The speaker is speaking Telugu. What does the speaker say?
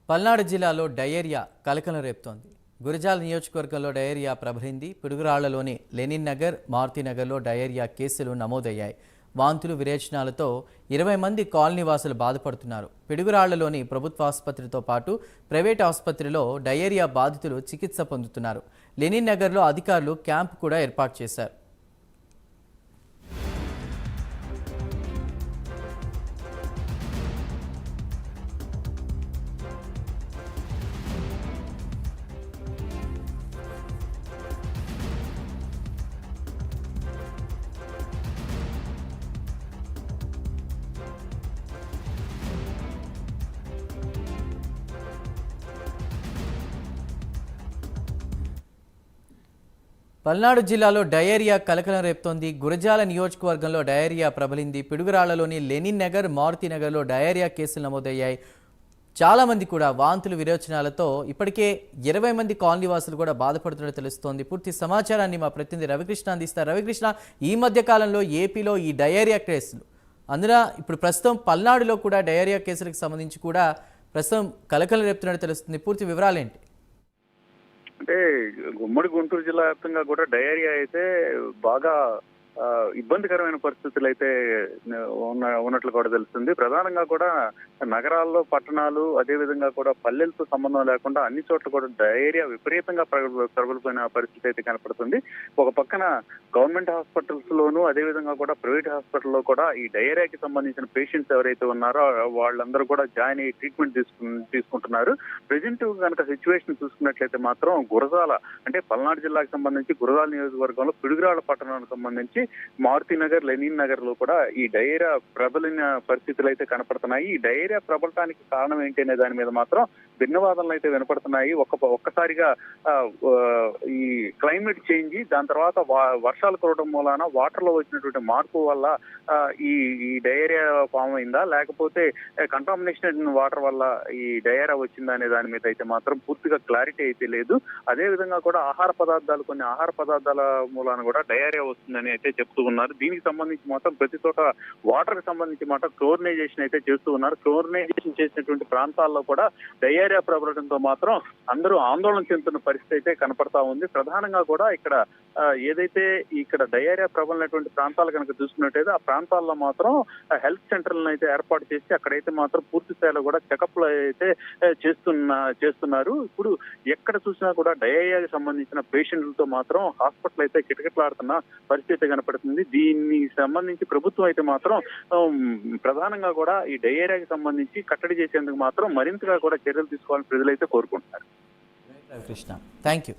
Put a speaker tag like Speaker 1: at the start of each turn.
Speaker 1: పల్నాడు జిల్లాలో డయేరియా కలకలం రేపుతోంది. గురజాల నియోజకవర్గంలో డయేరియా ప్రబలింది. పిడుగురాళ్లలోని లెనిన్ నగర్, మారుతి నగర్లో డయేరియా కేసులు నమోదయ్యాయి. వాంతులు, విరేచనాలతో 20 మంది కాలనీ వాసులు బాధపడుతున్నారు. పిడుగురాళ్లలోని ప్రభుత్వ ఆసుపత్రితో పాటు ప్రైవేట్ ఆసుపత్రిలో డయేరియా బాధితులు చికిత్స పొందుతున్నారు. లెనిన్ నగర్లో అధికారులు క్యాంపు కూడా ఏర్పాటు చేశారు. పల్నాడు జిల్లాలో డయేరియా కలకలం రేపుతోంది. గురజాల నియోజకవర్గంలో డయేరియా ప్రబలింది. పిడుగురాళ్లలోని లెనిన్ నగర్, మారుతి నగర్లో డయేరియా కేసులు నమోదయ్యాయి. చాలా మంది కూడా వాంతులు, విరోచనాలతో ఇప్పటికే 20 మంది కాలనీ వాసులు కూడా బాధపడుతున్నట్టు తెలుస్తోంది. పూర్తి సమాచారాన్ని మా ప్రతినిధి రవికృష్ణ అందిస్తారు. రవికృష్ణ, ఈ మధ్య కాలంలో ఏపీలో ఈ డయేరియా కేసులు, అందులో ఇప్పుడు ప్రస్తుతం పల్నాడులో కూడా డయేరియా కేసులకు సంబంధించి కూడా ప్రస్తుతం కలకలం రేపుతున్నట్టు తెలుస్తుంది. పూర్తి వివరాలు ఏంటి?
Speaker 2: అంటే ఉమ్మడి గుంటూరు జిల్లా వ్యాప్తంగా కూడా డయేరియా అయితే బాగా ఇబ్బందికరమైన పరిస్థితులు అయితే ఉన్నట్లు కూడా తెలుస్తుంది. ప్రధానంగా కూడా నగరాల్లో, పట్టణాలు, అదే విధంగా కూడా పల్లెలతో సంబంధం లేకుండా అన్ని చోట్ల కూడా డయేరియా విపరీతంగా ప్రబలిపోయిన పరిస్థితి అయితే కనపడుతుంది. ఒక పక్కన గవర్నమెంట్ హాస్పిటల్స్ లోను, అదే విధంగా కూడా ప్రైవేట్ హాస్పిటల్లో కూడా ఈ డయేరియాకి సంబంధించిన పేషెంట్స్ ఎవరైతే ఉన్నారో వాళ్ళందరూ కూడా జాయిన్ అయ్యి ట్రీట్మెంట్ తీసుకుంటున్నారు. ప్రెజెంట్ కనుక సిచ్యువేషన్ చూసుకున్నట్లయితే మాత్రం గురజాల, అంటే పల్నాడు జిల్లాకు సంబంధించి గురజాల నియోజకవర్గంలో పిడుగురాళ్ల పట్టణానికి సంబంధించి మారుతి నగర్, లెనిన్ నగర్ లో కూడా ఈ డయేరియా ప్రబలిన పరిస్థితులు అయితే కనపడుతున్నాయి. ఈ డయేరియా ప్రబలటానికి కారణం ఏంటి అనే దాని మీద మాత్రం భిన్నవాదనలు అయితే వినపడుతున్నాయి. ఒక్కసారిగా ఈ క్లైమేట్ చేంజ్, దాని తర్వాత వర్షాలు కురవడం మూలాన వాటర్ లో వచ్చినటువంటి మార్పు వల్ల ఈ డయేరియా ఫామ్ అయిందా, లేకపోతే కంటామినేషన్ వాటర్ వల్ల ఈ డయేరియా వచ్చిందా అనే దాని మీద అయితే మాత్రం పూర్తిగా క్లారిటీ అయితే లేదు. అదే విధంగా కూడా కొన్ని ఆహార పదార్థాల మూలాన కూడా డయేరియా వస్తుందని అయితే చెప్తూ ఉన్నారు. దీనికి సంబంధించి మాత్రం ప్రతి చోట వాటర్ కి సంబంధించి మాత్రం క్లోరినైజేషన్ అయితే చేస్తూ ఉన్నారు. క్లోరినైజేషన్ చేసినటువంటి ప్రాంతాల్లో కూడా డయేరియా ప్రబలడంతో మాత్రం అందరూ ఆందోళన చెందుతున్న పరిస్థితి అయితే కనపడతా ఉంది. ప్రధానంగా కూడా ఏదైతే ఇక్కడ డయేరియా ప్రబలినటువంటి ప్రాంతాలు కనుక చూసుకున్నట్టయితే ఆ ప్రాంతాల్లో మాత్రం హెల్త్ సెంటర్లను అయితే ఏర్పాటు చేసి అక్కడైతే మాత్రం పూర్తి స్థాయిలో కూడా చెకప్లు అయితే చేస్తున్నారు. ఇప్పుడు ఎక్కడ చూసినా కూడా డయేరియాకి సంబంధించిన పేషెంట్లతో మాత్రం హాస్పిటల్ అయితే కిటకిటలాడుతున్న పరిస్థితి కనపడుతుంది. దీనికి సంబంధించి ప్రభుత్వం అయితే మాత్రం ప్రధానంగా కూడా ఈ డయేరియాకి సంబంధించి కట్టడి చేసేందుకు మాత్రం మరింతగా కూడా చర్యలు తీసుకోవాలని ప్రజలైతే కోరుకుంటున్నారు.
Speaker 1: Krishna, thank you.